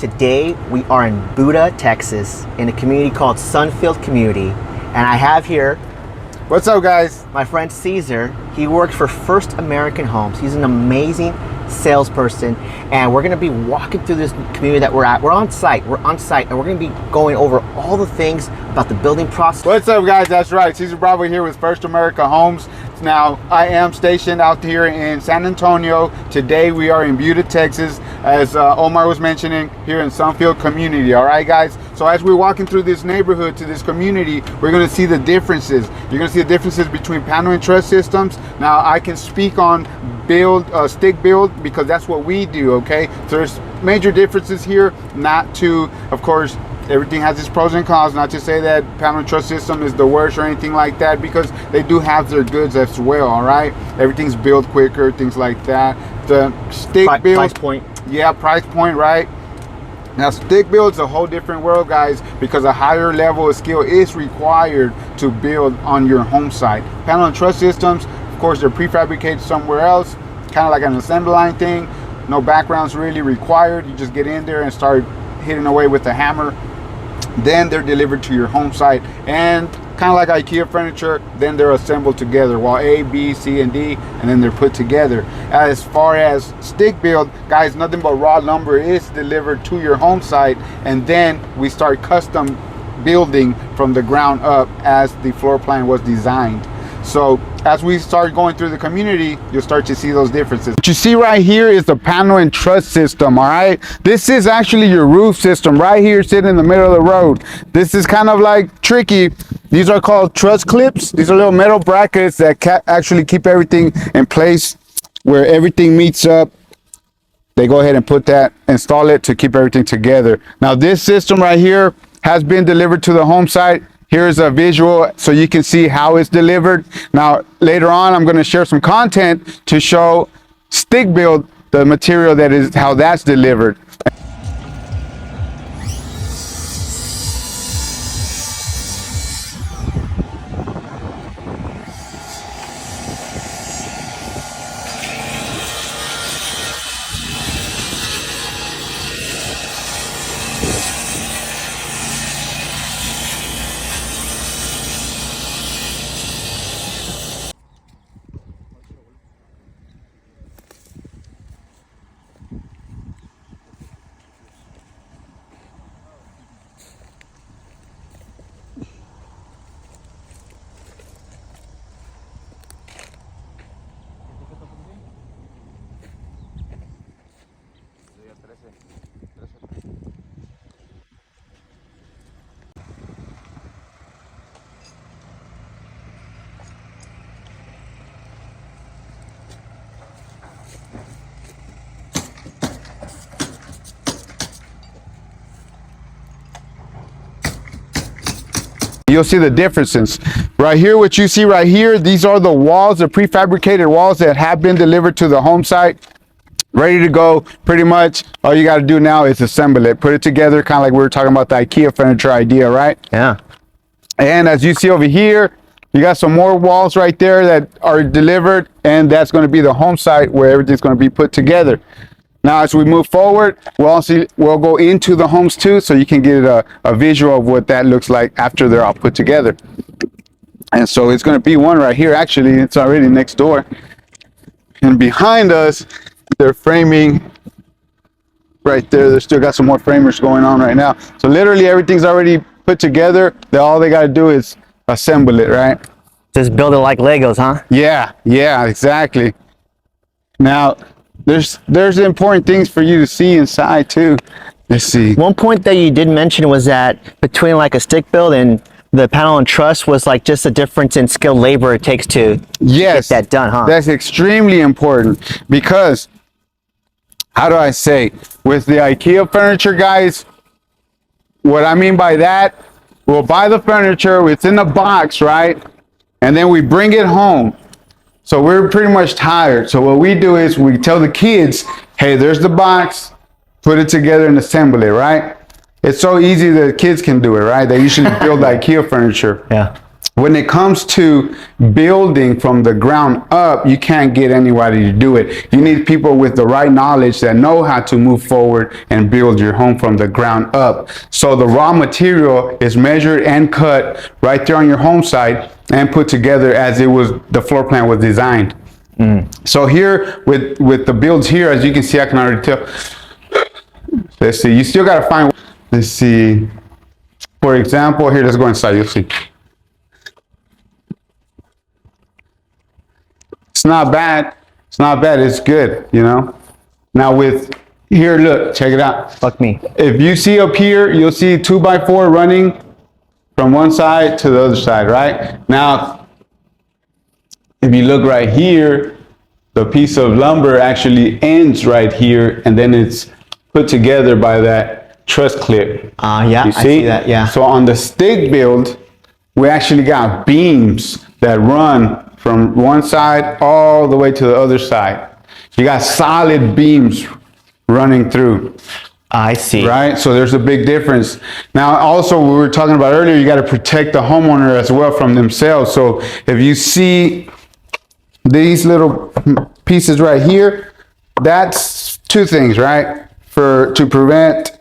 Today we are in Buda, Texas, in a community called Sunfield Community, and I have here What's up, guys? my friend Caesar. He works for First American Homes. He's an amazing salesperson, and we're going to be walking through this community that we're at. We're on site, and we're going to be going over all the things about the building process. What's up, guys? That's right, Caesar Bravo here with First America Homes. Now, I am stationed out here in San Antonio. Today we are in Buda, Texas, as Omar was mentioning, here in Sunfield Community. All right, guys? So as we're walking through this neighborhood to this community, we're going to see the differences. You're going to see the differences between panel and truss systems. Now, I can speak on stick build, because that's what we do, okay? So there's major differences here, not to, of course, everything has its pros and cons, not to say that panel and truss system is the worst or anything like that, because they do have their goods as well, all right? Everything's built quicker, things like that. The stick build, price point. Yeah, price point, right? Now, stick build is a whole different world, guys, because a higher level of skill is required to build on your home site. Panel and truss systems, of course, they're prefabricated somewhere else, kind of like an assembly line thing. No backgrounds really required. You just get in there and start hitting away with the hammer. Then they're delivered to your home site, and kind of like IKEA furniture, then they're assembled together, while A, B, C, and D, and then they're put together. As far as stick build, guys, nothing but raw lumber is delivered to your home site, and then we start custom building from the ground up as the floor plan was designed. So as we start going through the community, you'll start to see those differences. What you see right here is the panel and truss system, all right? This is actually your roof system right here sitting in the middle of the road. This is kind of like tricky. These are called truss clips. These are little metal brackets that actually keep everything in place where everything meets up. They go ahead and install it to keep everything together. Now this system right here has been delivered to the home site. Here's a visual so you can see how it's delivered. Now, later on, I'm going to share some content to show stick build, the material that is, how that's delivered. You'll see the differences right here. What you see right here, these are the walls, the prefabricated walls that have been delivered to the home site, ready to go. Pretty much all you got to do now is assemble it, put it together, kind of like we were talking about the IKEA furniture idea, right? Yeah. And as you see over here, you got some more walls right there that are delivered, and that's going to be the home site where everything's going to be put together. Now, as we move forward, we'll go into the homes too, so you can get a visual of what that looks like after they're all put together. And so it's going to be one right here. Actually, it's already next door. And behind us, they're framing right there. They still got some more framers going on right now. So literally everything's already put together. All they got to do is assemble it, right? Just build it like Legos, huh? Yeah, exactly. Now, there's important things for you to see inside too. Let's see. One point that you did mention was that between like a stick build and the panel and truss was like just a difference in skilled labor it takes to get that done, huh? That's extremely important, because how do I say, with the IKEA furniture, guys, what I mean by that, we'll buy the furniture, it's in a box, right? And then we bring it home. So we're pretty much tired. So what we do is we tell the kids, hey, there's the box, put it together and assemble it, right? It's so easy that kids can do it, right? They usually build IKEA furniture. Yeah. when it comes to building from the ground up, you can't get anybody to do it. You need people with the right knowledge that know how to move forward and build your home from the ground up. So the raw material is measured and cut right there on your home site and put together as it was, the floor plan was designed. So here with the builds here, as you can see, I can already tell. Let's see, you still got to find, let's see, for example, here, let's go inside, you'll see. It's not bad. It's not bad. It's good, you know. Now with here, look, check it out. Fuck me. If you see up here, you'll see 2x4 running from one side to the other side, right? Now, if you look right here, the piece of lumber actually ends right here, and then it's put together by that truss clip. Yeah, you see? I see that, yeah. So on the stick build, we actually got beams that run from one side all the way to the other side. You got solid beams running through. I see. Right? So there's a big difference. Now, also, we were talking about earlier, you got to protect the homeowner as well from themselves. So if you see these little pieces right here, that's two things, right? To prevent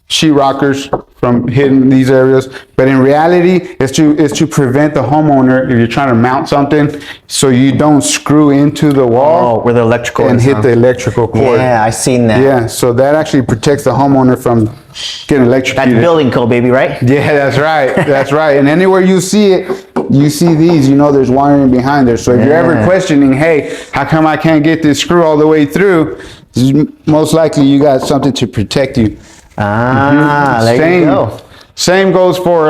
sheetrockers from hitting these areas, but in reality, it's to prevent the homeowner, if you're trying to mount something, so you don't screw into the wall. Oh, where the electrical and is, hit the electrical cord. Yeah, I seen that. Yeah, so that actually protects the homeowner from getting electrocuted. That's building code, baby, right? Yeah, that's right. That's right. And anywhere you see it, you see these, you know there's wiring behind there. So if you're ever questioning, hey, how come I can't get this screw all the way through? Most likely you got something to protect you. There you go. Same goes for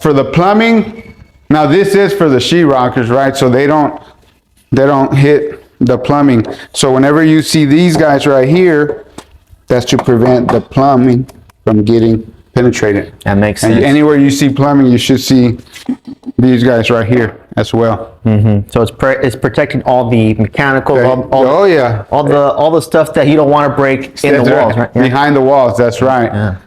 the plumbing. Now this is for the sheetrockers, right? So they don't hit the plumbing. So whenever you see these guys right here, that's to prevent the plumbing from getting penetrated. That makes sense. And anywhere you see plumbing, you should see these guys right here as well. So it's protecting all the mechanical, Okay. all the stuff that you don't want to break in the walls, right? Yeah. Behind the walls, that's right. Yeah.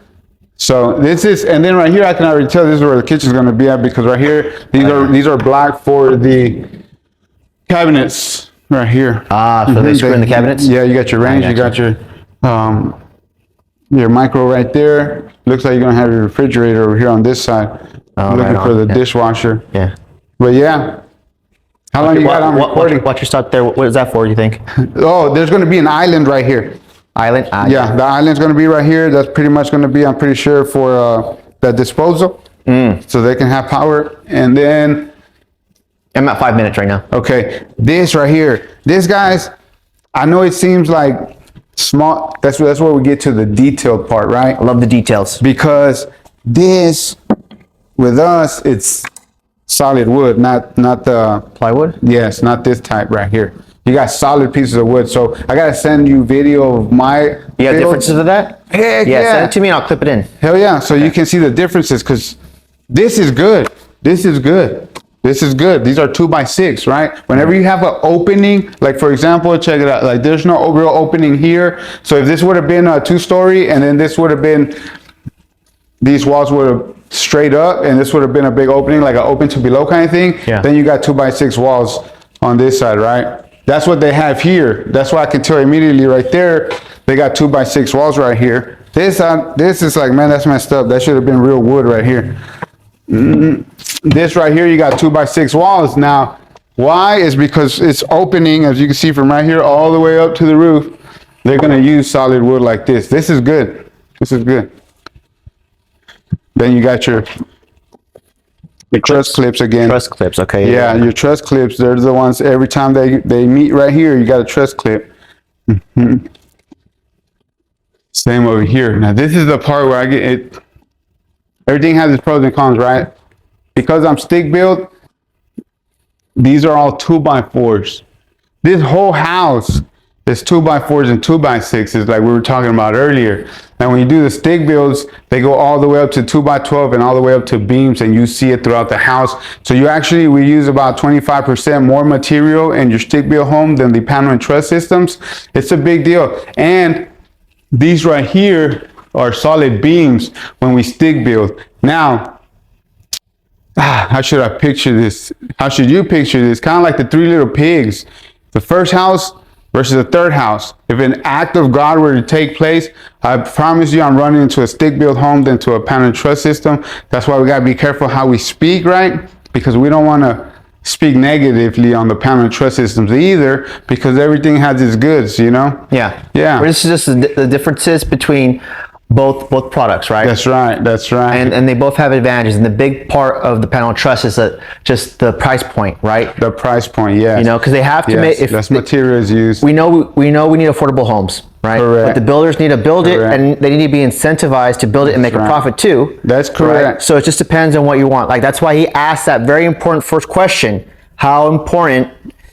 So this is, and then right here, I can already tell this is where the kitchen's going to be at, because right here, these are black for the cabinets right here. So they screw in the cabinets? Yeah, you got your range, you got your micro right there. Looks like you're going to have your refrigerator over here on this side. Looking for the dishwasher. Yeah. But yeah. How long you got on recording? Watch your start there. What is that for, you think? Oh, there's going to be an island right here. Island? Yeah, the island's going to be right here. That's pretty much going to be, I'm pretty sure, for the disposal. So they can have power. And then I'm at 5 minutes right now. okay, this right here. This, guys, I know it seems like small. That's where we get to the detailed part, right? I love the details. Because this, with us, it's solid wood, not the Plywood? Yes, not this type right here. You got solid pieces of wood. So I gotta send you video of my. You have build. differences of that? Heck yeah. Send it to me and I'll clip it in. Hell yeah. So you can see the differences, because this is good. This is good. This is good. These are 2x6, right? Whenever you have an opening, like for example, check it out. Like there's no real opening here. So if this would have been a 2-story and then this would have been, these walls would have straight up and this would have been a big opening, like an open to below kind of thing. Yeah. Then you got 2x6 walls on this side, right? That's what they have here. That's why I can tell immediately right there, they got 2x6 walls right here. This is like, man, that's messed up. That should have been real wood right here. This right here, you got 2x6 walls. Now, why? Is because it's opening, as you can see from right here all the way up to the roof. They're gonna use solid wood like this. This is good. This is good. Then you got your truss clips again. Truss clips, okay. Yeah, your truss clips, they're the ones, every time they meet right here, you got a truss clip. Same over here. Now this is the part where I get it. Everything has its pros and cons, right? Because I'm stick built, these are all 2x4s. This whole house is 2x4s and 2x6s, like we were talking about earlier. And when you do the stick builds, they go all the way up to 2x12 and all the way up to beams, and you see it throughout the house. So we use about 25% more material in your stick build home than the panel and truss systems. It's a big deal. And these right here are solid beams when we stick build. Now, how should I picture this? How should you picture this? Kind of like the three little pigs. The first house versus the third house. If an act of God were to take place, I promise you I'm running into a stick-built home than to a panel and truss system. That's why we got to be careful how we speak, right? Because we don't want to speak negatively on the panel and truss systems either, because everything has its goods, you know? Yeah. Yeah. But this is just the differences between both products, right? That's right. That's right. And they both have advantages. And the big part of the panel and truss is just the price point, right? The price point, yes. You know, because they have to make if less materials used. We know we need affordable homes, right? Correct. But the builders need to build it, Correct. and they need to be incentivized to build it and make a profit too. That's correct. Right? So it just depends on what you want. Like that's why he asked that very important first question: how important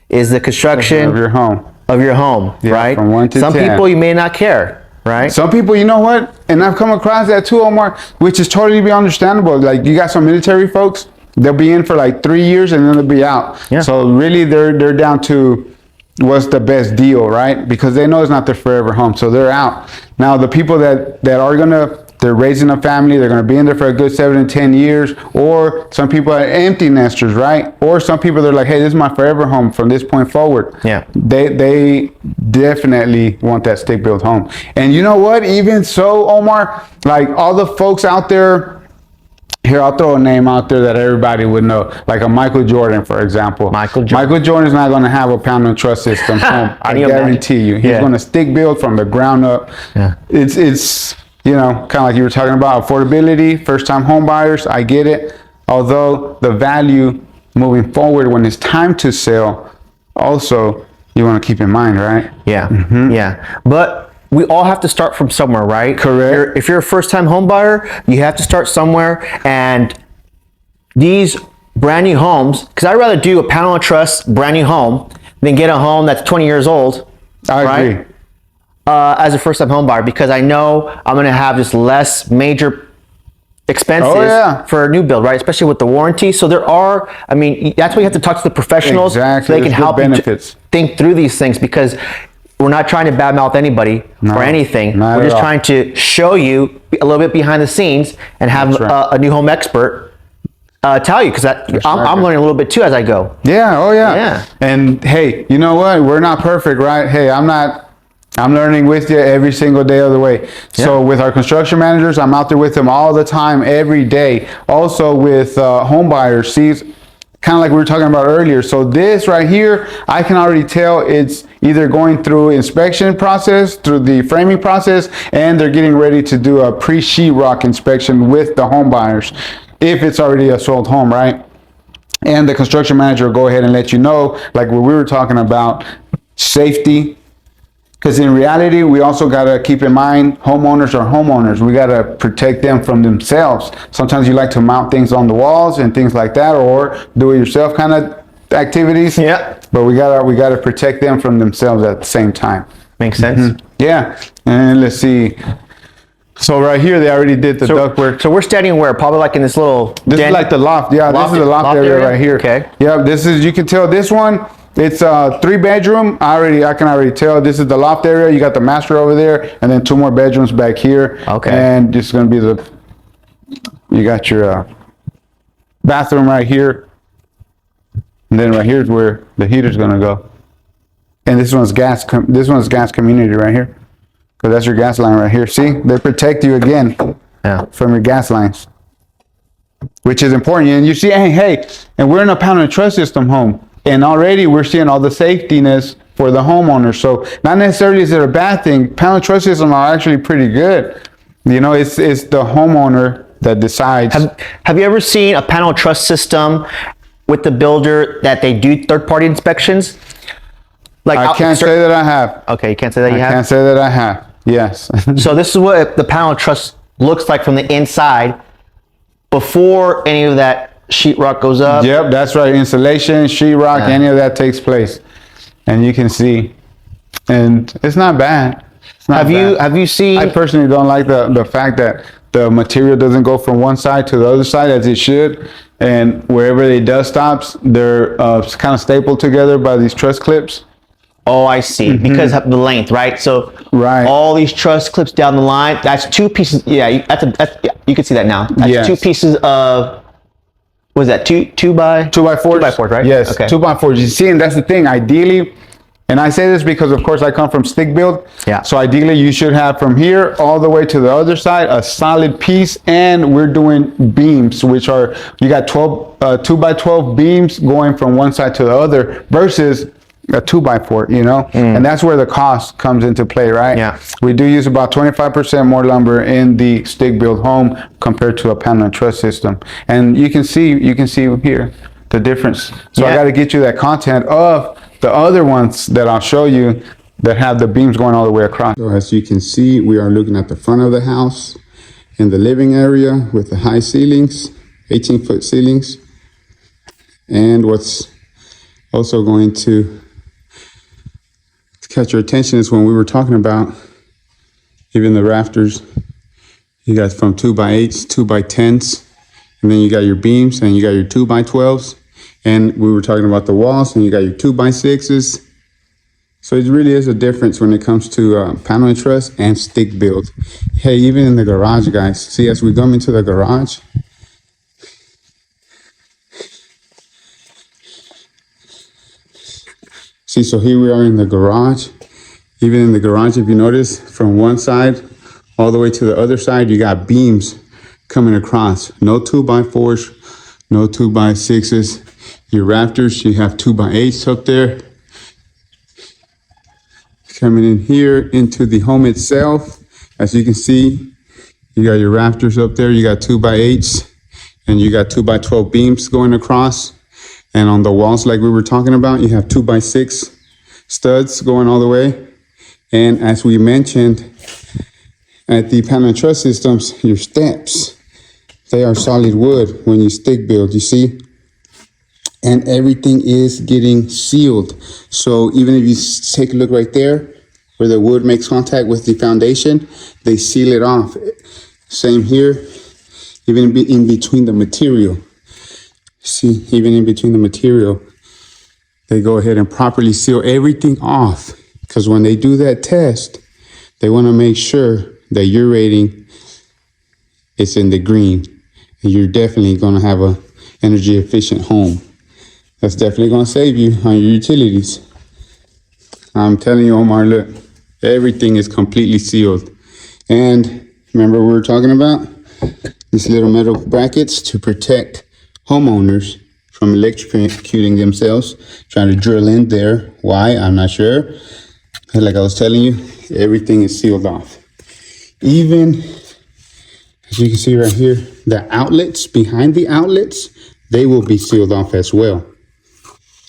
is the construction Of your home. Yeah, right? from 1 to Some 10. people you may not care. Right. Some people, you know what? And I've come across that too, Omar, which is totally be understandable. Like you got some military folks, they'll be in for like 3 years and then they'll be out. Yeah. So really they're down to what's the best deal, right? Because they know it's not their forever home. So they're out. Now the people that are they're raising a family, they're going to be in there for a good 7 to 10 years, or some people are empty nesters, right? Or some people, they're like, hey, this is my forever home from this point forward. Yeah. They definitely want that stick-built home. And you know what? Even so, Omar, like all the folks out there, here, I'll throw a name out there that everybody would know, like a Michael Jordan, for example. Michael Jordan's not going to have a panel and truss system home. I guarantee you. He's going to stick build from the ground up. Yeah. It's you know, kind of like you were talking about affordability, first-time home buyers. I get it. Although the value moving forward when it's time to sell, also you want to keep in mind, right? Yeah. Yeah. But we all have to start from somewhere, right? Correct. If you're a first-time home buyer, you have to start somewhere. And these brand new homes, because I'd rather do a panel and truss brand new home than get a home that's 20 years old. I agree. As a first-time home buyer, because I know I'm going to have just less major expenses for a new build, right? Especially with the warranty. So there are, I mean, that's why you have to talk to the professionals so they can help you think through these things, because we're not trying to badmouth anybody or anything. We're just trying to show you a little bit behind the scenes and have a new home expert tell you, because I'm learning a little bit too as I go. Yeah. Oh yeah. And hey, you know what? We're not perfect, right? Hey, I'm learning with you every single day of the way. Yeah. So with our construction managers, I'm out there with them all the time, every day. Also with home buyers, kind of like we were talking about earlier. So this right here, I can already tell it's either going through inspection process, through the framing process, and they're getting ready to do a pre-sheetrock inspection with the home buyers, if it's already a sold home, right? And the construction manager will go ahead and let you know, like what we were talking about, safety. Because in reality, we also got to keep in mind, homeowners are homeowners. We got to protect them from themselves. Sometimes you like to mount things on the walls and things like that, or do it yourself kind of activities. Yeah. But we got to protect them from themselves at the same time. Makes sense. Yeah. And let's see. So right here, they already did the ductwork. So we're standing where? Probably like in this little This is like the loft. Yeah, this is the loft area right here. Okay. Yeah, this is, you can tell this one, it's a 3-bedroom. I can already tell this is the loft area. You got the master over there, and then 2 more bedrooms back here. Okay. And this is going to be you got your bathroom right here. And then right here is where the heater's going to go. And this one's gas community right here. Because that's your gas line right here. See, they protect you again from your gas lines, which is important. And you see, hey, and we're in a panel and truss system home. And already we're seeing all the safetiness for the homeowner. So not necessarily is it a bad thing. Panel and truss systems are actually pretty good. You know, it's the homeowner that decides. Have you ever seen a panel and truss system with the builder that they do third-party inspections? Like I can't say that I have. Okay, you can't say that you have? I can't say that I have. Yes. So this is what the panel and truss looks like from the inside before any of that sheetrock goes up. Yep, that's right. Insulation, sheetrock, any of that takes place, and you can see, and it's not bad. Have you seen? I personally don't like the fact that the material doesn't go from one side to the other side as it should, and wherever the dust stops, they're kind of stapled together by these truss clips. Oh, I see. Because of the length, right? So all these truss clips down the line. That's 2 pieces. Yeah, you can see that now. That's 2 pieces of Was that two by 2x4s? 2x4s, right? Yes, Okay. 2x4s. You see, and that's the thing. Ideally, and I say this because, of course, I come from stick build. Yeah. So ideally, you should have from here all the way to the other side a solid piece, and we're doing beams, which are you got 2x12 beams going from one side to the other versus a 2x4, you know, and that's where the cost comes into play, right? Yeah. We do use about 25% more lumber in the stick build home compared to a panel and truss system, and you can see here the difference. So I Yeah. got to get you that content of the other ones that I'll show you that have the beams going all the way across. So as you can see, we are looking at the front of the house in the living area with the high ceilings, 18-foot ceilings, and what's also going to catch your attention is when we were talking about even the rafters. You got from 2x8s, 2x10s, and then you got your beams and you got your 2x12s. And we were talking about the walls and you got your 2x6s. So it really is a difference when it comes to panel and truss and stick build. Hey, even in the garage, guys, see, as we come into the garage, see, so here we are in the garage. Even in the garage, if you notice, from one side all the way to the other side, you got beams coming across. No 2x4s, no 2x6s. Your rafters, you have 2x8s up there. Coming in here into the home itself, as you can see, you got your rafters up there. You got 2x8s, and you got 2x12 beams going across. And on the walls, like we were talking about, you have 2x6 studs going all the way. And as we mentioned, at the panel and truss systems, your steps, they are solid wood when you stick build, you see? And everything is getting sealed. So even if you take a look right there, where the wood makes contact with the foundation, they seal it off. Same here, even in between the material. See, even in between the material, they go ahead and properly seal everything off. Because when they do that test, they want to make sure that your rating is in the green. And you're definitely going to have a energy efficient home. That's definitely going to save you on your utilities. I'm telling you, Omar, look, everything is completely sealed. And remember we were talking about these little metal brackets to protect homeowners from electrocuting themselves, trying to drill in there. Why? I'm not sure. Like I was telling you, everything is sealed off. Even, as you can see right here, the outlets, behind the outlets, they will be sealed off as well.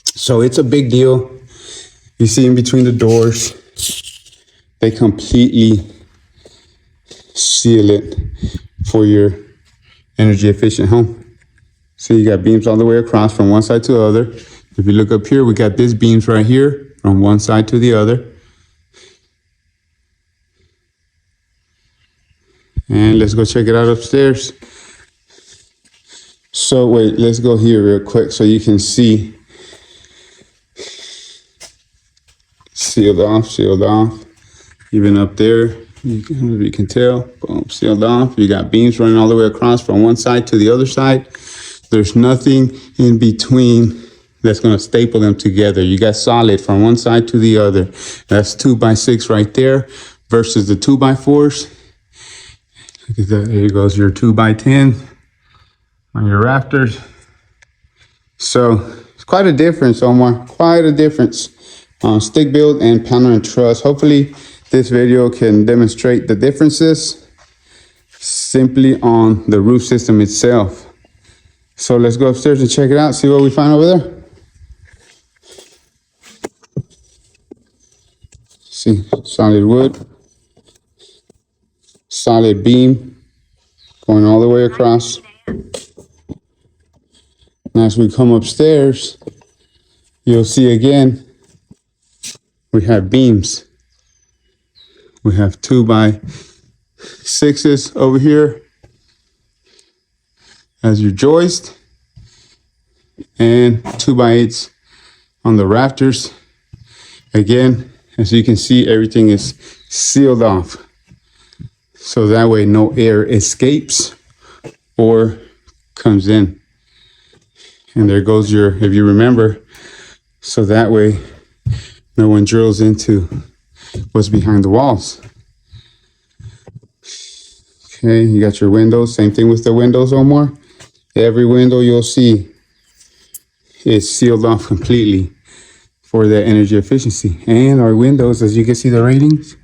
So it's a big deal. You see in between the doors, they completely seal it for your energy efficient home. So you got beams all the way across from one side to the other. If you look up here, we got these beams right here from one side to the other. And let's go check it out upstairs. So wait, let's go here real quick so you can see. Sealed off. Even up there, you can tell, boom, sealed off. You got beams running all the way across from one side to the other side. There's nothing in between that's going to staple them together. You got solid from one side to the other. That's 2x6 right there versus the 2x4s. Look at that. Here goes your 2x10 on your rafters. So it's quite a difference, Omar. Quite a difference on stick build and panel and truss. Hopefully this video can demonstrate the differences simply on the roof system itself. So let's go upstairs and check it out, see what we find over there. See, solid wood, solid beam going all the way across. And as we come upstairs, you'll see again, we have beams. We have 2x6s over here as your joist, and 2x8s on the rafters. Again, as you can see, everything is sealed off. So that way no air escapes or comes in. And there goes your, if you remember, so that way no one drills into what's behind the walls. Okay, you got your windows. Same thing with the windows, Omar. Every window you'll see is sealed off completely for that energy efficiency. And our windows, as you can see the ratings,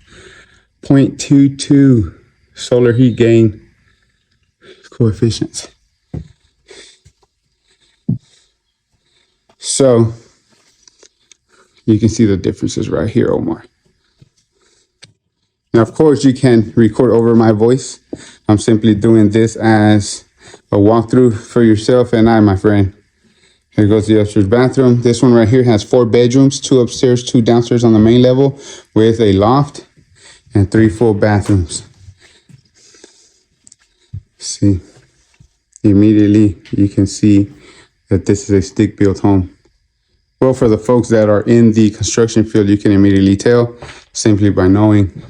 0.22 solar heat gain coefficients. So you can see the differences right here, Omar. Now, of course, you can record over my voice. I'm simply doing this as a walkthrough for yourself and I, my friend. Here goes the upstairs bathroom. This one right here has 4 bedrooms, 2 upstairs, 2 downstairs on the main level with a loft and 3 full bathrooms. See, immediately you can see that this is a stick-built home. Well, for the folks that are in the construction field, you can immediately tell simply by knowing.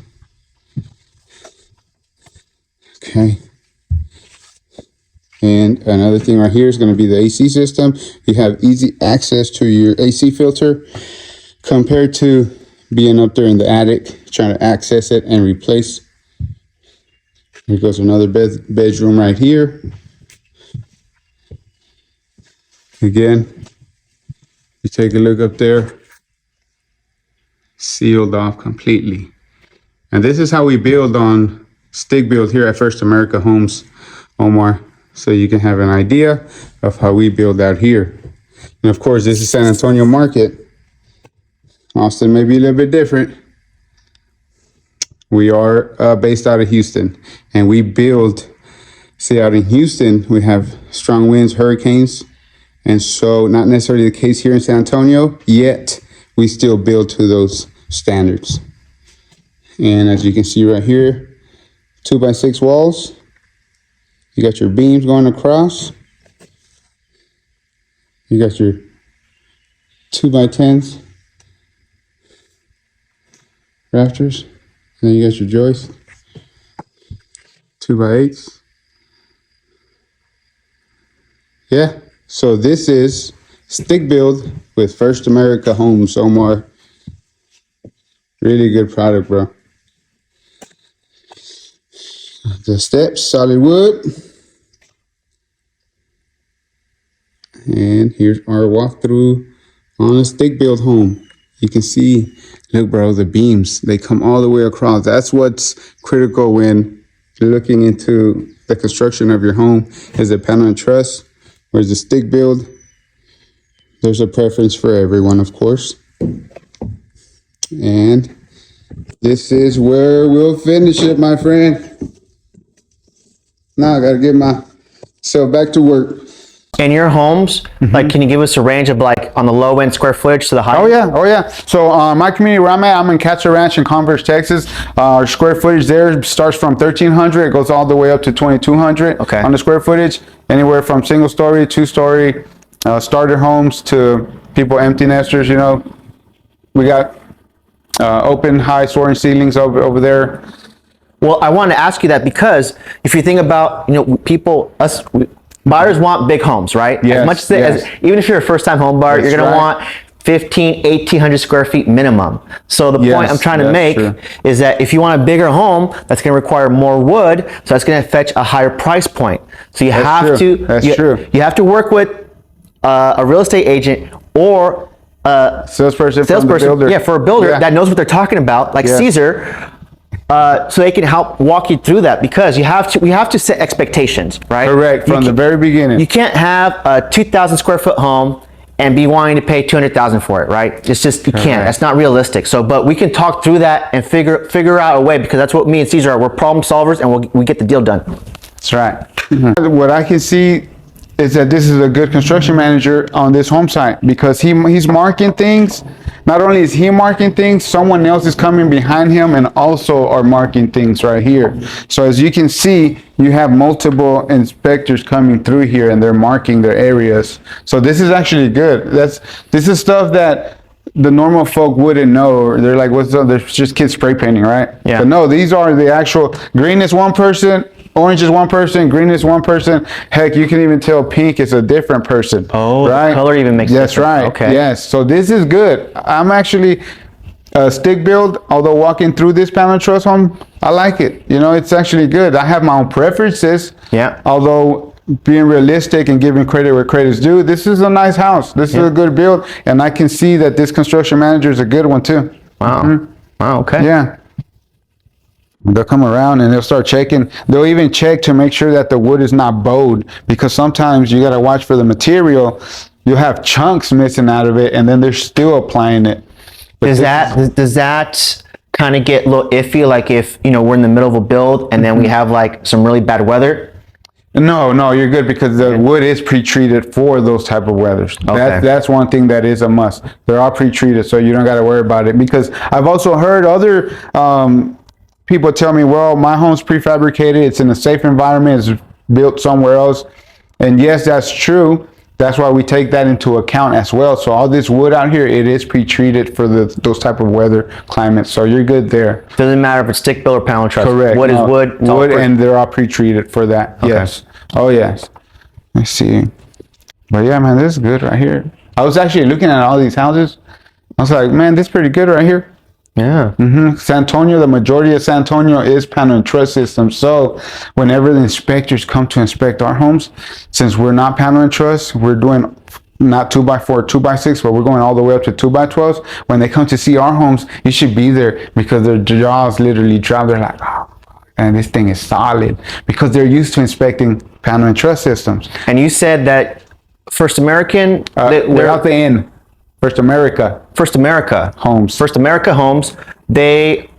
Okay. And another thing right here is going to be the AC system. You have easy access to your AC filter compared to being up there in the attic, trying to access it and replace. Here goes another bedroom right here. Again, you take a look up there, sealed off completely. And this is how we build on stick build here at First America Homes, Omar, so you can have an idea of how we build out here. And of course, this is San Antonio market. Austin may be a little bit different. We are based out of Houston, and we build, see, out in Houston, we have strong winds, hurricanes. And so not necessarily the case here in San Antonio, yet we still build to those standards. And as you can see right here, 2x6 walls. You got your beams going across. You got your 2x10s, rafters. And then you got your joists, 2x8s. Yeah. So this is stick build with First America Homes, Omar. Really good product, bro. The steps, solid wood. And here's our walkthrough on a stick build home. You can see, look, bro, the beams, they come all the way across. That's what's critical when you're looking into the construction of your home, is the panel and truss. Where's the stick build? There's a preference for everyone, of course. And this is where we'll finish it, my friend. Now I gotta get myself back to work. In your homes, like, can you give us a range of, like, on the low end square footage to the high? Oh yeah. So my community where I'm in Catcher Ranch in Converse, Texas. Our square footage there starts from 1,300. It goes all the way up to 2,200. Okay. On the square footage, anywhere from single story, 2-story, starter homes to people empty nesters. You know, we got open high soaring ceilings over there. Well, I wanted to ask you that because if you think about, buyers want big homes, right? Yes, as much as, even if you're a first-time home buyer, That's you're going right. to want 1,800 square feet minimum. So the point I'm trying to make is that if you want a bigger home, that's going to require more wood, so that's going to fetch a higher price point. So you have to you have to work with a real estate agent or a salesperson from the builder. Yeah, for a builder that knows what they're talking about, like Caesar. So they can help walk you through that, because we have to set expectations, right? Correct, from the very beginning. You can't have a 2,000 square foot home and be wanting to pay 200,000 for it, right? It's just, you can't. That's not realistic. So, but we can talk through that and figure out a way, because that's what me and Caesar are. We're problem solvers, and we get the deal done. That's right. What I can see is that this is a good construction manager on this home site, because he's marking things. Not only is he marking things, someone else is coming behind him and also are marking things right here. So as you can see, you have multiple inspectors coming through here, and they're marking their areas. So this is actually good. This is stuff that the normal folk wouldn't know. They're like, what's up? They're just kids spray painting, right? Yeah. But no, these are the actual green is one person, orange is one person, green is one person. Heck, you can even tell pink is a different person. Oh, right? The color even makes That's difference. right. Okay. Yes. So this is good. I'm actually stick build. Although walking through this panel truss home, I like it. You know, it's actually good. I have my own preferences. Yeah. Although being realistic and giving credit where credit's due, this is a nice house. This is a good build, and I can see that this construction manager is a good one too. Wow. Wow. Okay. Yeah. They'll come around and they'll start checking. They'll even check to make sure that the wood is not bowed, because sometimes you got to watch for the material. You'll have chunks missing out of it, and then they're still applying it. But Does that kind of get a little iffy? Like if, you know, we're in the middle of a build and then we have like some really bad weather? No, you're good, because the wood is pre-treated for those type of weathers. Okay. That's one thing that is a must. They're all pre-treated, so you don't got to worry about it. Because I've also heard other people tell me, well, my home's prefabricated, it's in a safe environment, it's built somewhere else. And yes, that's true. That's why we take that into account as well. So all this wood out here, it is pre-treated for those type of weather climates. So you're good there. Doesn't matter if it's stick built or panel truss. Correct. Wood is wood. It's all Wood, and they're all pre-treated for that. Okay. Yes. Oh yes. Let's see. But yeah, man, this is good right here. I was actually looking at all these houses. I was like, man, this is pretty good right here. Yeah. San Antonio, the majority of San Antonio is panel and truss system. So whenever the inspectors come to inspect our homes, since we're not panel and truss, we're doing not 2x4, 2x6, but we're going all the way up to 2x12s. When they come to see our homes, you should be there, because their jaws literally drop. They're like, oh, and this thing is solid, because they're used to inspecting panel and truss systems. And you said that First American, Without the N. First America Homes. Homes. They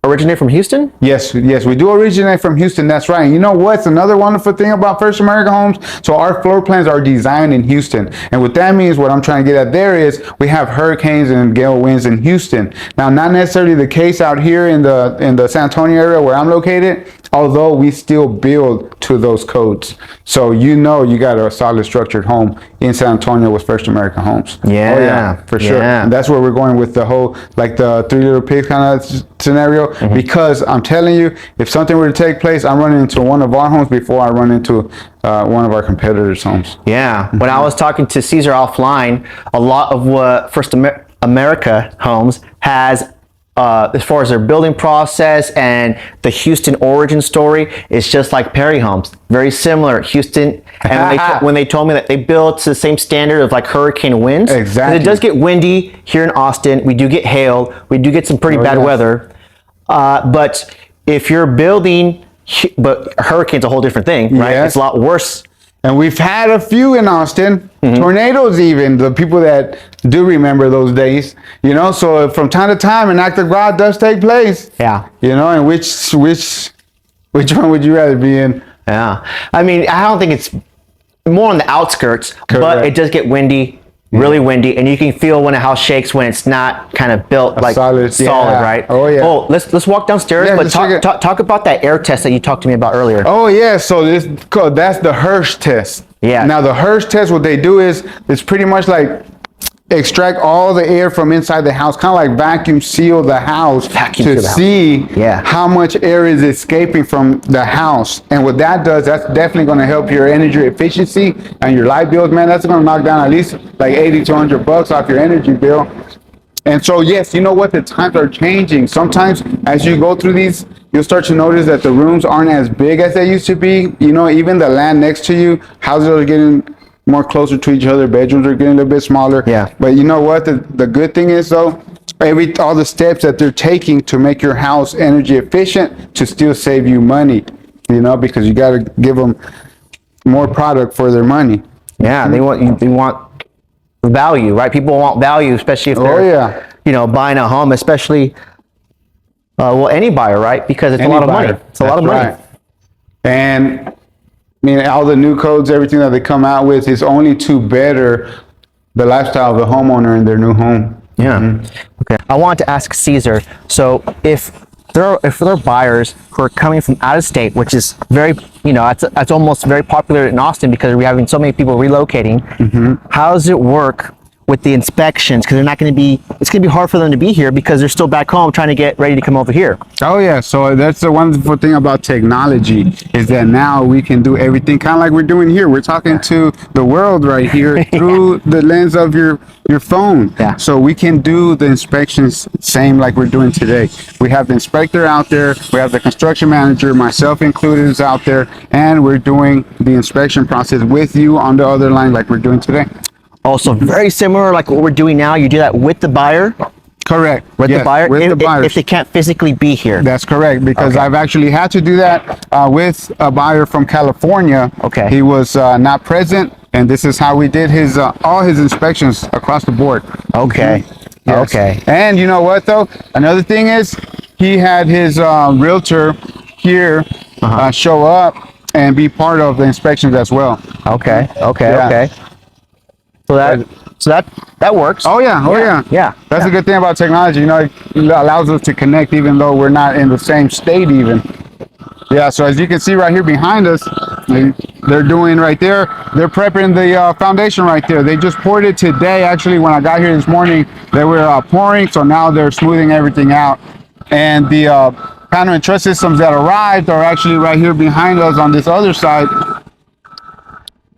originate from Houston? Yes, we do originate from Houston. That's right. And you know what's another wonderful thing about First America Homes? So our floor plans are designed in Houston, and what that means, what I'm trying to get at there, is we have hurricanes and gale winds in Houston. Now, not necessarily the case out here in the San Antonio area where I'm located, although we still build to those codes. So you know you got a solid structured home in San Antonio with First American Homes. Yeah. Oh yeah, for sure. Yeah. And that's where we're going with the whole, like the Three Little Pigs kind of scenario, because I'm telling you, if something were to take place, I'm running into one of our homes before I run into one of our competitors' homes. Yeah. When I was talking to Caesar offline, a lot of what First America Homes has, as far as their building process and the Houston origin story, it's just like Perry Homes. Very similar. Houston, and when they told me that they built to the same standard of like hurricane winds. Exactly. It does get windy here in Austin. We do get hail. We do get some pretty bad weather. But if you're building, but a hurricane's a whole different thing, right? Yes. It's a lot worse. And we've had a few in Austin, tornadoes even, the people that do remember those days, you know, so from time to time an act of God does take place. Yeah. You know, and which one would you rather be in? Yeah. I mean, I don't think it's more on the outskirts, but Correct. it does get windy, really windy, and you can feel when a house shakes when it's not kind of built like solid, yeah. right? Oh yeah. Oh, let's walk downstairs, Yeah, but let's check it. talk about that air test that you talked to me about earlier. Oh yeah, so that's the Hirsch test. Yeah. Now the Hirsch test, what they do is it's pretty much like extract all the air from inside the house, kind of like vacuum seal the house to see how much air is escaping from the house. And what that does, that's definitely going to help your energy efficiency and your light bills, man. That's going to knock down at least like 80 to 100 bucks off your energy bill. And so, yes, you know what? The times are changing. Sometimes as you go through these, you'll start to notice that the rooms aren't as big as they used to be. You know, even the land next to you, houses are getting more closer to each other. Bedrooms are getting a little bit smaller. Yeah. But you know what? The good thing is, though, all the steps that they're taking to make your house energy efficient to still save you money, you know, because you got to give them more product for their money. Yeah, they want value, right? People want value, especially if they're you know, buying a home, especially any buyer, right? Because it's a lot of money. It's a lot of money. And I mean, all the new codes, everything that they come out with is only to better the lifestyle of the homeowner in their new home. Yeah. Okay. I wanted to ask Caesar. So if there are buyers who are coming from out of state, which is very, you know, that's almost very popular in Austin because we're having so many people relocating. How does it work with the inspections, because it's going to be hard for them to be here because they're still back home trying to get ready to come over here. Oh yeah, so that's the wonderful thing about technology, is that now we can do everything kind of like we're doing here. We're talking to the world right here through the lens of your phone. Yeah. So we can do the inspections same like we're doing today. We have the inspector out there, we have the construction manager, myself included, is out there, and we're doing the inspection process with you on the other line like we're doing today. Also, very similar like what we're doing now. You do that with the buyer. Correct. With the buyer, with the buyers. if they can't physically be here. That's correct, because Okay. I've actually had to do that with a buyer from California. Okay. He was not present, and this is how we did his all his inspections across the board. Okay. Yes. Okay. And you know what though? Another thing is he had his realtor here show up and be part of the inspections as well. Okay. Okay. Yeah. Okay. So that works. Oh yeah, Yeah. That's a good thing about technology. You know, it allows us to connect even though we're not in the same state even. Yeah, so as you can see right here behind us, they're doing right there, they're prepping the foundation right there. They just poured it today. Actually, when I got here this morning, they were pouring, so now they're smoothing everything out. And the panel and truss systems that arrived are actually right here behind us on this other side.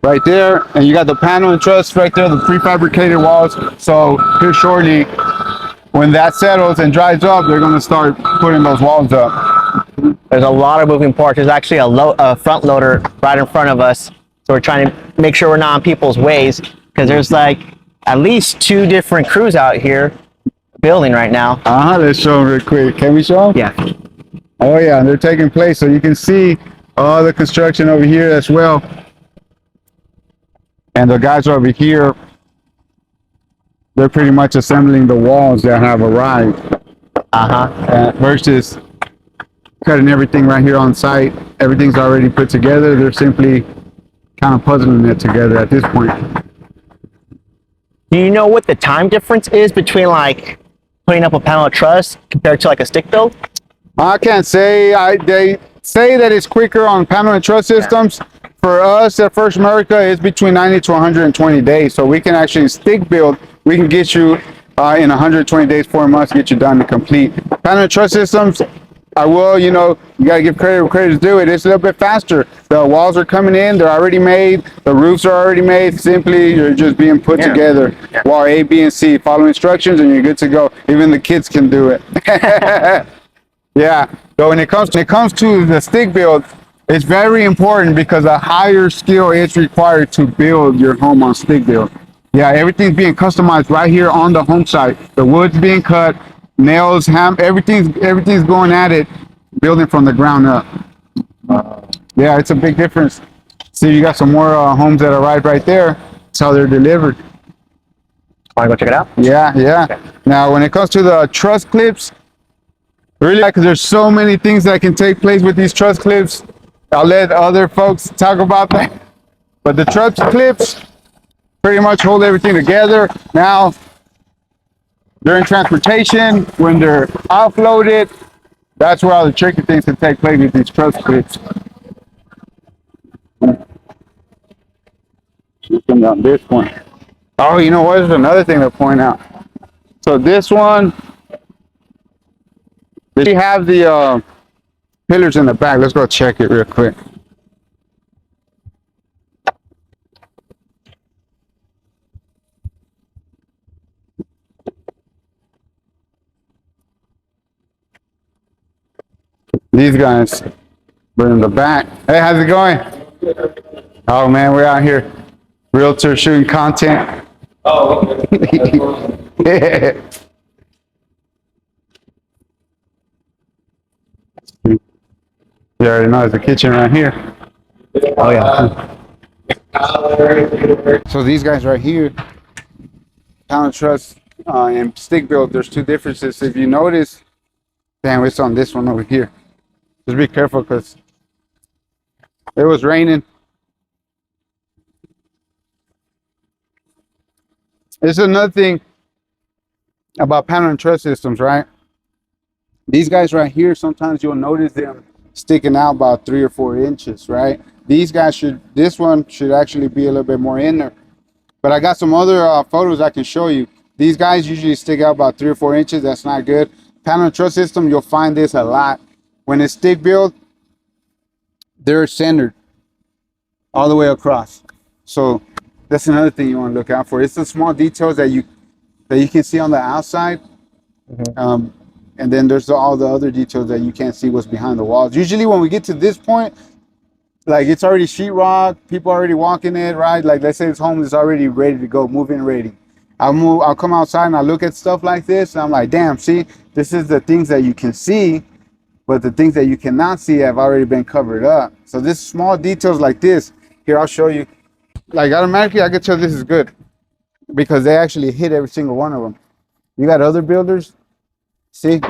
Right there, and you got the panel and truss right there, the prefabricated walls. So here shortly, when that settles and dries up, they're going to start putting those walls up. There's a lot of moving parts. There's actually a front loader right in front of us, so we're trying to make sure we're not on people's ways, because there's like at least 2 different crews out here building right now. Let's show them real quick. Can we show them? Yeah. Oh yeah, they're taking place, so you can see all the construction over here as well. And the guys over here, they're pretty much assembling the walls that have arrived. Versus cutting everything right here on site. Everything's already put together. They're simply kind of puzzling it together at this point. Do you know what the time difference is between like putting up a panel of truss compared to like a stick build? I can't say. They say that it's quicker on panel and truss systems. For us at First America, it's between 90 to 120 days. So we can actually stick build. We can get you in 120 days, 4 months, get you done and complete. Panel and truss systems, I will, you know, you got to give credit where credit is due. It is a little bit faster. The walls are coming in. They're already made. The roofs are already made. Simply, you're just being put together. Wall A, B, and C. Follow instructions and you're good to go. Even the kids can do it. Yeah. So when it comes to the stick build, it's very important because a higher skill is required to build your home on stick build. Yeah, everything's being customized right here on the home site. The wood's being cut, nails, everything's going at it, building from the ground up. Yeah, it's a big difference. See, you got some more homes that arrived right there. That's how they're delivered. Want to go check it out? Yeah, yeah. Okay. Now, when it comes to the truss clips, really, because there's so many things that can take place with these truss clips. I'll let other folks talk about that. But the truss clips pretty much hold everything together. Now, during transportation, when they're offloaded, that's where all the tricky things can take place with these truss clips. Looking on this one. Oh, you know what? There's another thing to point out. So this one, they have the pillars in the back. Let's go check it real quick. These guys were in the back. Hey, how's it going? Oh man, we're out here. Realtor shooting content. Oh, okay. Yeah. You already know there's a kitchen right here. Oh yeah. So these guys right here, pound truss and stick build, there's 2 differences. If you notice, damn, it's on this one over here. Just be careful because it was raining. This is another thing about panel and truss systems, right? These guys right here, sometimes you'll notice them sticking out about 3 or 4 inches, right? These guys this one should actually be a little bit more in there. But I got some other photos I can show you. These guys usually stick out about 3 or 4 inches. That's not good. Panel and truss system, you'll find this a lot. When it's stick built, they're centered all the way across. So that's another thing you want to look out for. It's the small details that you can see on the outside. And then there's all the other details that you can't see what's behind the walls. Usually when we get to this point, like it's already sheetrock, people already walking it, right? Like let's say this home is already ready to go, move-in ready. I'll come outside and I look at stuff like this and I'm like, damn, see, this is the things that you can see, but the things that you cannot see have already been covered up. So this small details like this, here, I'll show you. Like automatically I can tell this is good because they actually hit every single one of them. You got other builders, see,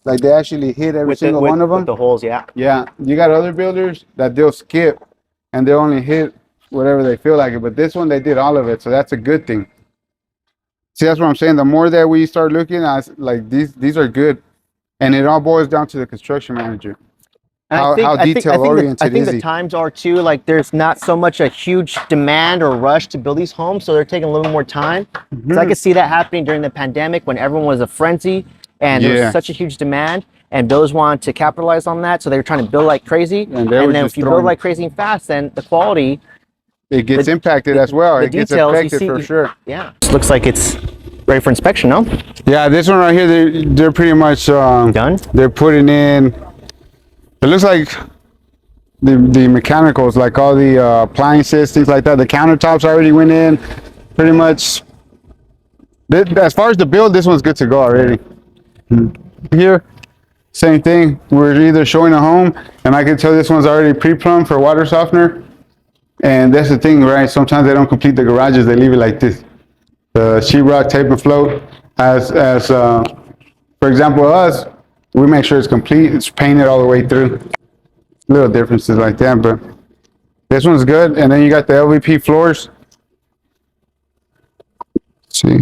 like they actually hit every single one of them. With the holes, yeah. Yeah, you got other builders that they'll skip and they'll only hit whatever they feel like it. But this one, they did all of it, so that's a good thing. See, that's what I'm saying. The more that we start looking at, like these are good, and it all boils down to the construction manager. How detail oriented I think is the he? times are too, like there's not so much a huge demand or rush to build these homes, so they're taking a little more time. So I could see that happening during the pandemic when everyone was a frenzy and there was such a huge demand, and builders wanted to capitalize on that, so they were trying to build like crazy. And then if you build like crazy and fast, then the quality gets impacted as well. It gets affected for sure. Yeah, it looks like it's ready for inspection, no? Yeah, this one right here, they're pretty much done. They're putting in. It looks like the mechanicals, like all the appliances, things like that. The countertops already went in, pretty much. As far as the build, this one's good to go already. Here, same thing. We're either showing a home, and I can tell this one's already pre-plumbed for water softener. And that's the thing, right? Sometimes they don't complete the garages; they leave it like this. The sheetrock, tape and float. For example, us, we make sure it's complete. It's painted all the way through. Little differences like that, but this one's good. And then you got the LVP floors. Let's see.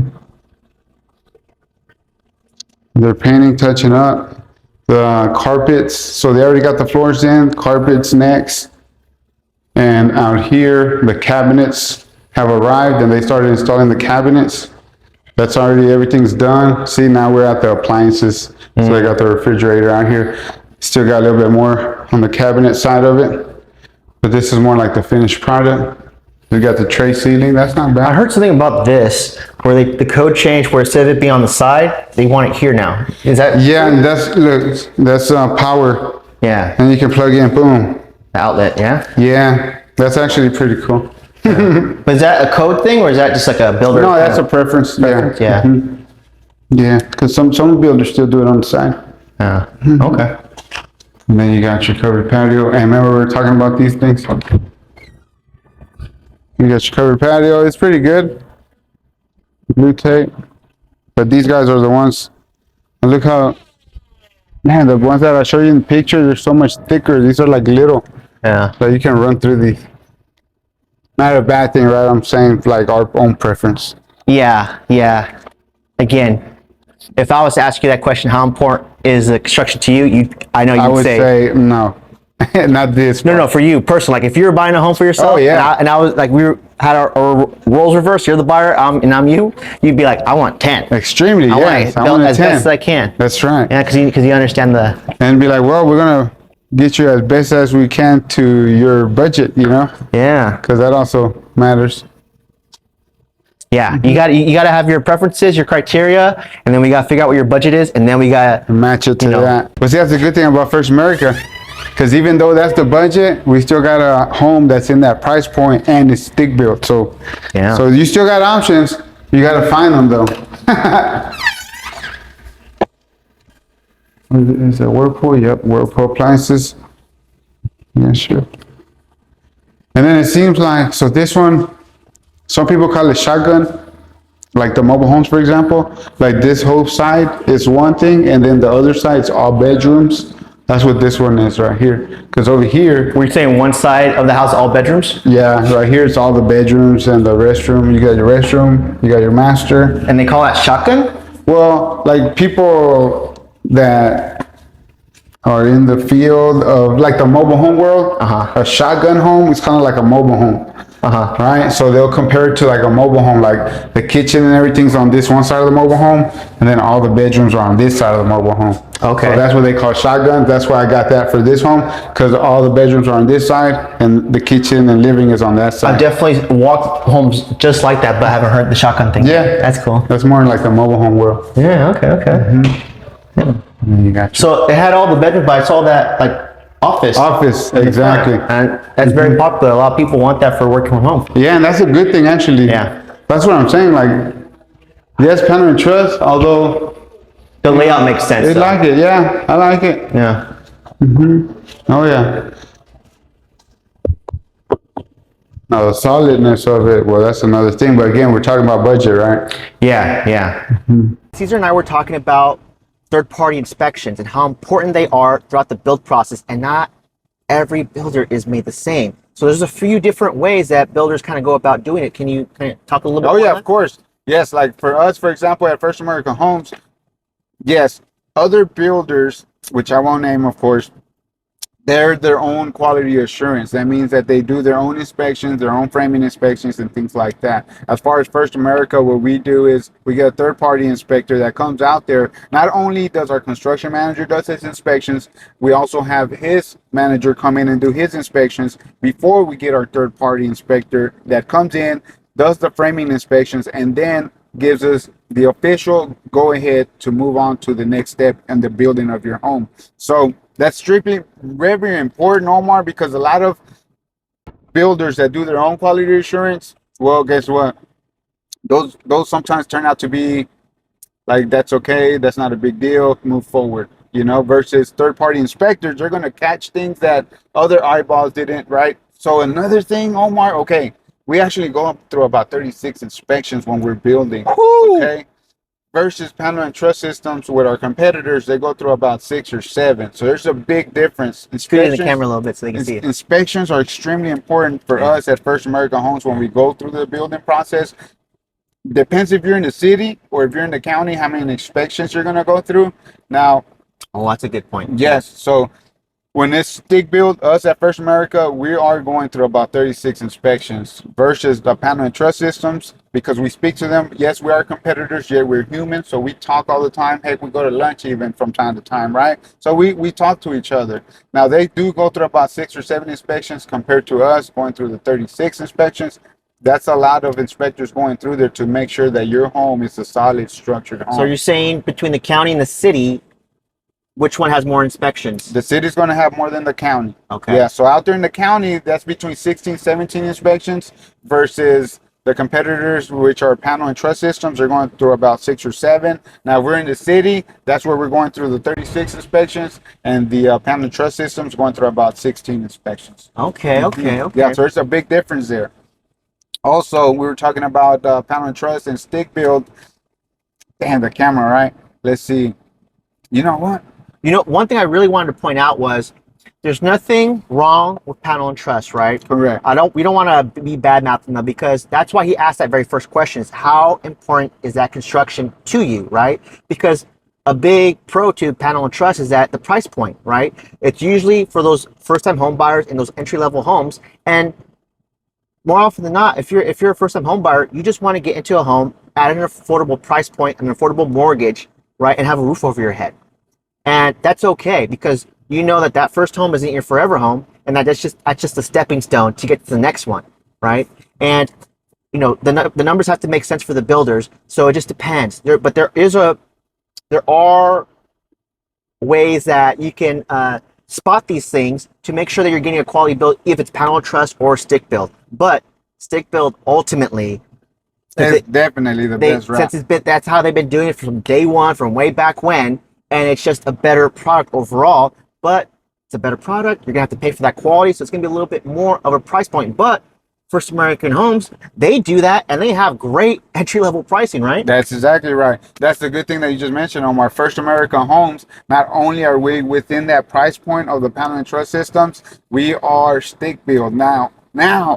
They're painting, touching up. The carpets, so they already got the floors in, carpets next. And out here, the cabinets have arrived and they started installing the cabinets. That's already, everything's done. See, now we're at the appliances. So they got the refrigerator out here. Still got a little bit more on the cabinet side of it. But this is more like the finished product. We got the tray ceiling. That's not bad. I heard something about this where the code changed where instead of it being on the side, they want it here now. Is that? Yeah, that's power. Yeah. And you can plug in, boom. The outlet, yeah? Yeah, that's actually pretty cool. But is that a code thing or is that just like a builder? No, that's a preference. Yeah. Yeah, because some builders still do it on the side. Okay. And then you got your covered patio. And remember we were talking about these things? You got your covered patio. It's pretty good. Blue tape. But these guys are the ones. And look how, man, the ones that I showed you in the picture, they're so much thicker. These are like little. Yeah. So you can run through these. Not a bad thing, right? I'm saying like our own preference. Yeah. Again, if I was to ask you that question, how important is the construction to you? I know you'd say no. Not this. No, for you personally. Like if you were buying a home for yourself, and I was like, had our roles reversed. You're the buyer, and I'm you. You'd be like, I want 10. Extremely, yes. I want as best as I can. That's right. Yeah, because you understand the. And be like, well, we're gonna get you as best as we can to your budget, you know? Yeah. Because that also matters. Yeah, you gotta have your preferences, your criteria, and then we gotta figure out what your budget is, and then we gotta match it to that. But see, that's the good thing about First America, because even though that's the budget, we still got a home that's in that price point and it's stick built. So so you still got options. You gotta find them though. Is it Whirlpool? Yep, Whirlpool appliances. Yeah, sure. And then it seems like, so this one, some people call it shotgun, like the mobile homes, for example. Like this whole side is one thing, and then the other side is all bedrooms. That's what this one is right here. Because over here, were you saying one side of the house all bedrooms? Yeah, right here it's all the bedrooms and the restroom. You got your restroom, you got your master. And they call that shotgun? Well, like people that are in the field of like the mobile home world, a shotgun home is kind of like a mobile home. right? So they'll compare it to like a mobile home, like the kitchen and everything's on this one side of the mobile home, and then all the bedrooms are on this side of the mobile home. Okay. So that's what they call shotguns. That's why I got that for this home, because all the bedrooms are on this side and the kitchen and living is on that side. I've definitely walked homes just like that, but I haven't heard the shotgun thing. Yeah. That's cool. That's more in like the mobile home world. Yeah, okay. And then you got your So it had all the bedrooms, but I saw that like office. office, exactly. And that's very popular. A lot of people want that for working from home. Yeah, and that's a good thing actually. Yeah. That's what I'm saying. Like, yes, panel and truss, although The layout makes sense. they though. like it. Yeah, I like it. Yeah. Oh yeah. Now the solidness of it, well, that's another thing. But again, we're talking about budget, right? Yeah. Caesar and I were talking about third-party inspections and how important they are throughout the build process, and not every builder is made the same. So there's a few different ways that builders kind of go about doing it. Can you kind of talk a little bit Oh more yeah, on of course. Yes, like for us, for example, at First American Homes, yes, other builders, which I won't name, of course, they're their own quality assurance. That means that they do their own inspections, their own framing inspections, and things like that. As far as First America, what we do is we get a third-party inspector that comes out there. Not only does our construction manager does his inspections, we also have his manager come in and do his inspections before we get our third-party inspector that comes in, does the framing inspections, and then gives us the official go-ahead to move on to the next step in the building of your home. So that's strictly very, very important, Omar, because a lot of builders that do their own quality assurance, well, guess what? Those sometimes turn out to be like, that's okay, that's not a big deal, move forward. You know, versus third-party inspectors, they're going to catch things that other eyeballs didn't, right? So another thing, Omar, okay, we actually go up through about 36 inspections when we're building, okay? Versus panel and truss systems with our competitors, they go through about 6 or 7. So there's a big difference. Scoot in the camera a little bit so they can see it. Inspections are extremely important for us at First American Homes when we go through the building process. Depends if you're in the city or if you're in the county, how many inspections you're going to go through. Now, Oh, that's a good point. yes, so when it's stick build, us at First America, we are going through about 36 inspections versus the panel and truss systems, because we speak to them. Yes, we are competitors, yet we're human, so we talk all the time. Heck, we go to lunch even from time to time, right? So we talk to each other. Now, they do go through about 6 or 7 inspections compared to us going through the 36 inspections. That's a lot of inspectors going through there to make sure that your home is a solid, structured home. So you're saying between the county and the city, which one has more inspections? The city's going to have more than the county. Okay. Yeah, so out there in the county, that's between 16, 17 inspections versus the competitors, which are panel and truss systems, are going through about 6 or 7. Now, we're in the city, that's where we're going through the 36 inspections, and the panel and truss systems going through about 16 inspections. Okay. Yeah, so there's a big difference there. Also, we were talking about panel and truss and stick build. Damn, the camera, right? Let's see. You know what? You know, one thing I really wanted to point out was there's nothing wrong with panel and truss, right? Correct. We don't want to be bad mouthing them, because that's why he asked that very first question, is how important is that construction to you, right? Because a big pro to panel and truss is that the price point, right? It's usually for those first-time home buyers in those entry-level homes, and more often than not, if you're a first-time home buyer, you just want to get into a home at an affordable price point, an affordable mortgage, right, and have a roof over your head. And that's okay, because you know that first home isn't your forever home, and that's just a stepping stone to get to the next one, right? And you know, the numbers have to make sense for the builders, so it just depends. But there are ways that you can spot these things to make sure that you're getting a quality build, if it's panel truss or stick build. But stick build ultimately, It's definitely the best route. that's how they've been doing it from day one, from way back when, and it's just a better product overall. But it's a better product. You're gonna have to pay for that quality, so it's gonna be a little bit more of a price point. But First American Homes, they do that, and they have great entry-level pricing, right? That's exactly right. That's the good thing that you just mentioned, Omar. First American Homes, not only are we within that price point of the panel and truss systems, we are stick build. Now,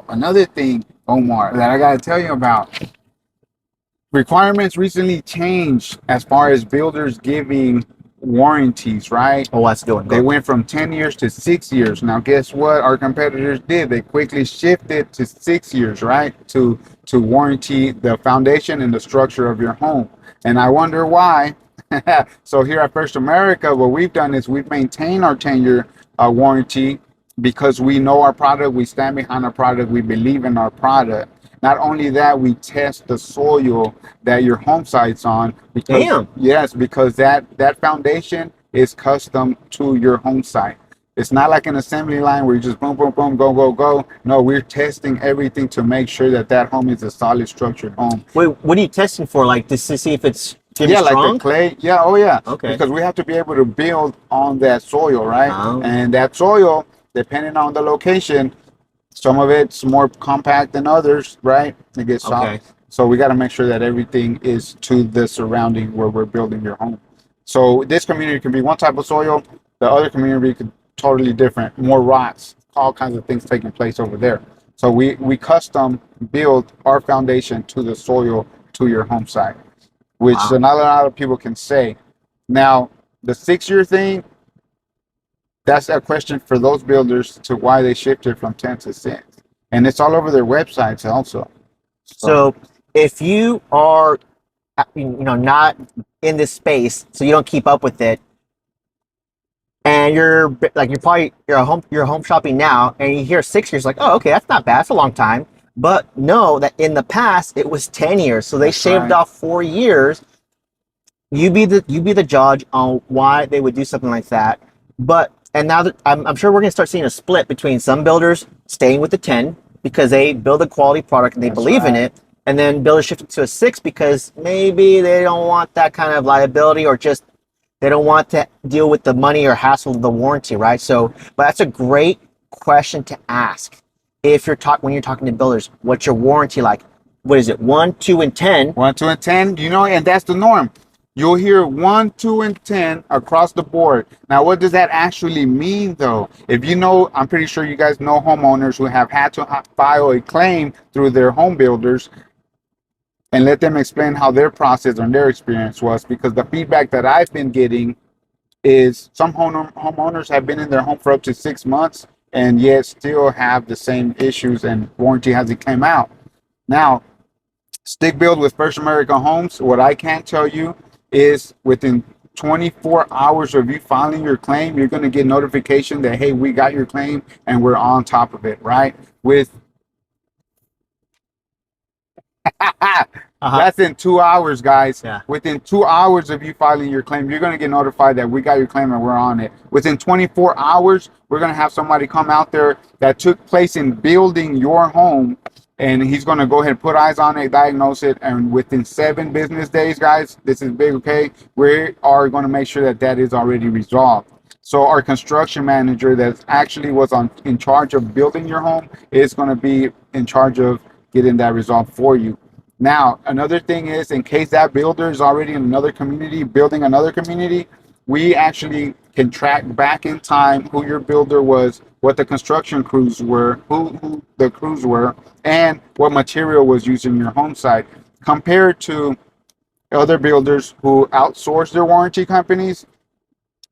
another thing, Omar, that I got to tell you about. Requirements recently changed as far as builders giving warranties, right? Oh, let's do it. They went from 10 years to 6 years. Now, guess what our competitors did? They quickly shifted to 6 years, right? To warranty the foundation and the structure of your home. And I wonder why. So here at First America, what we've done is we've maintained our 10-year warranty because we know our product, we stand behind our product, we believe in our product. Not only that, we test the soil that your home site's on. Because, Damn. yes, because that foundation is custom to your home site. It's not like an assembly line where you just boom, boom, boom, go, go, go. No, we're testing everything to make sure that that home is a solid structured home. Wait, what are you testing for? Like, just to see if it's gonna be Yeah, like strong? the clay. Yeah, oh yeah. Okay. Because we have to be able to build on that soil, right? Oh. And that soil, depending on the location, some of it's more compact than others, right? It gets soft. Okay. So we got to make sure that everything is to the surrounding where we're building your home. So this community can be one type of soil, the other community could totally different, more rocks, all kinds of things taking place over there. So we custom build our foundation to the soil to your home site, which Wow. not a lot of people can say. Now, the 6-year thing, that's a question for those builders to why they shifted from 10 to 6. And it's all over their websites also. So if you are, not in this space, so you don't keep up with it, and you're home shopping now, and you hear 6 years, like, oh, okay, that's not bad, that's a long time. But know that in the past it was 10 years, so they That's shaved right. off 4 years. You be the judge on why they would do something like that. But and now that I'm sure we're gonna start seeing a split between some builders staying with the 10 because they build a quality product and they That's believe in right. it, and then builders shifting to a 6 because maybe they don't want that kind of liability, or just they don't want to deal with the money or hassle of the warranty, right? So, but that's a great question to ask. If when you're talking to builders, what's your warranty like? What is it? 1, 2, and 10. 1, 2, and 10, and that's the norm. You'll hear 1, 2, and 10 across the board. Now, what does that actually mean, though? If you know, I'm pretty sure you guys know homeowners who have had to file a claim through their home builders, and let them explain how their process and their experience was, because the feedback that I've been getting is some homeowners have been in their home for up to 6 months and yet still have the same issues and warranty hasn't came out. Now, stick build with First American Homes, what I can tell you is within 24 hours of you filing your claim, you're going to get notification that, hey, we got your claim and we're on top of it, right? That's in 2 hours, guys. Yeah. Within 2 hours of you filing your claim, you're going to get notified that we got your claim and we're on it. Within 24 hours, we're going to have somebody come out there that took place in building your home, and he's going to go ahead and put eyes on it, diagnose it, and within 7 business days, guys, this is big, okay? We are going to make sure that that is already resolved. So our construction manager that actually was in charge of building your home is going to be in charge of getting that resolved for you. Now, another thing is, in case that builder is already in another community, building another community, we actually can track back in time who your builder was, what the construction crews were, who the crews were, and what material was used in your home site, compared to other builders who outsource their warranty companies,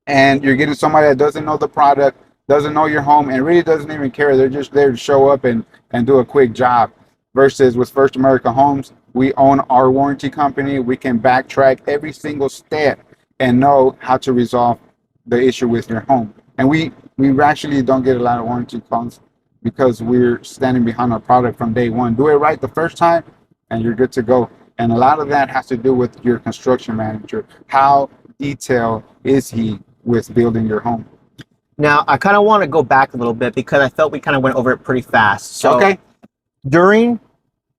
and you're getting somebody that doesn't know the product, doesn't know your home, and really doesn't even care. They're just there to show up and do a quick job. Versus with First American Homes, we own our warranty company. We can backtrack every single step and know how to resolve the issue with your home. And we actually don't get a lot of warranty calls because we're standing behind our product from day one. Do it right the first time and you're good to go. And a lot of that has to do with your construction manager. How detailed is he with building your home? Now, I kind of want to go back a little bit because I felt we kind of went over it pretty fast. So, okay.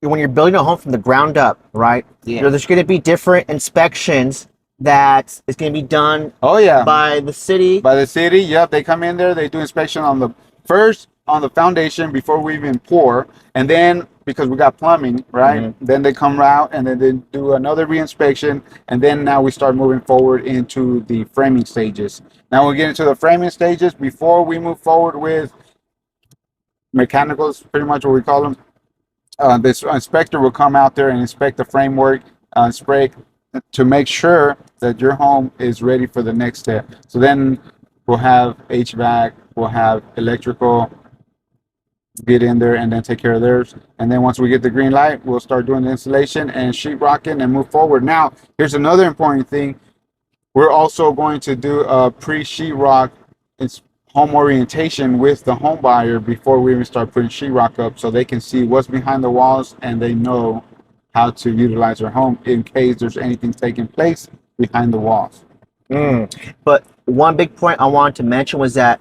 When you're building a home from the ground up, right? Yeah. There's going to be different inspections that is going to be done. Oh yeah. By the city. By the city. Yep. They come in there. They do inspection on the foundation before we even pour, and then because we got plumbing, right? Mm-hmm. Then they come out and then they do another reinspection, and then now we start moving forward into the framing stages. Now we get into the framing stages before we move forward with mechanicals, pretty much what we call them. This inspector will come out there and inspect the framework, to make sure that your home is ready for the next step. So then we'll have HVAC, we'll have electrical, get in there and then take care of theirs. And then once we get the green light, we'll start doing the installation and sheetrocking and move forward. Now, here's another important thing. We're also going to do a pre-sheetrock home orientation with the home buyer before we even start putting sheetrock up, so they can see what's behind the walls and they know how to utilize their home in case there's anything taking place behind the walls. But one big point I wanted to mention was that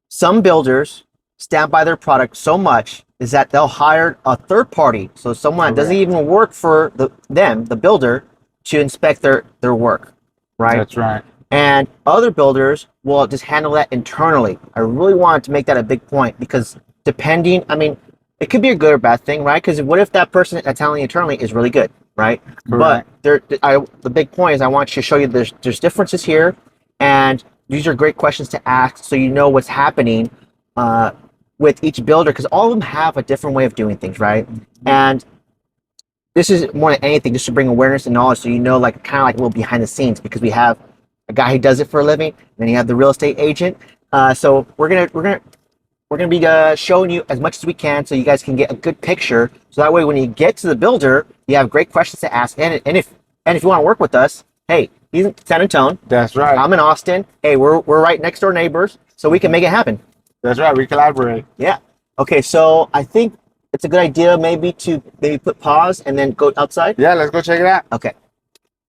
some builders stand by their product so much is that they'll hire a third party, so someone that doesn't even work for the builder, to inspect their work, right? That's right. And other builders will just handle that internally. I really wanted to make that a big point because depending, I mean, it could be a good or bad thing, right? Because what if that person that's handling internally is really good, right? Correct. But the big point is I want you to show you there's differences here, and these are great questions to ask so you know what's happening with each builder, because all of them have a different way of doing things, right? And this is more than anything just to bring awareness and knowledge so you know, like, kind of like a little behind the scenes, because we have a guy who does it for a living, and then you have the real estate agent. So we're gonna be showing you as much as we can so you guys can get a good picture. So that way, when you get to the builder, you have great questions to ask. And if you want to work with us, hey, he's in San Antonio. That's right. I'm in Austin. Hey, we're right next door neighbors, so we can make it happen. That's right. We collaborate. Yeah. Okay. So I think it's a good idea maybe to put pause and then go outside. Yeah, let's go check it out. Okay.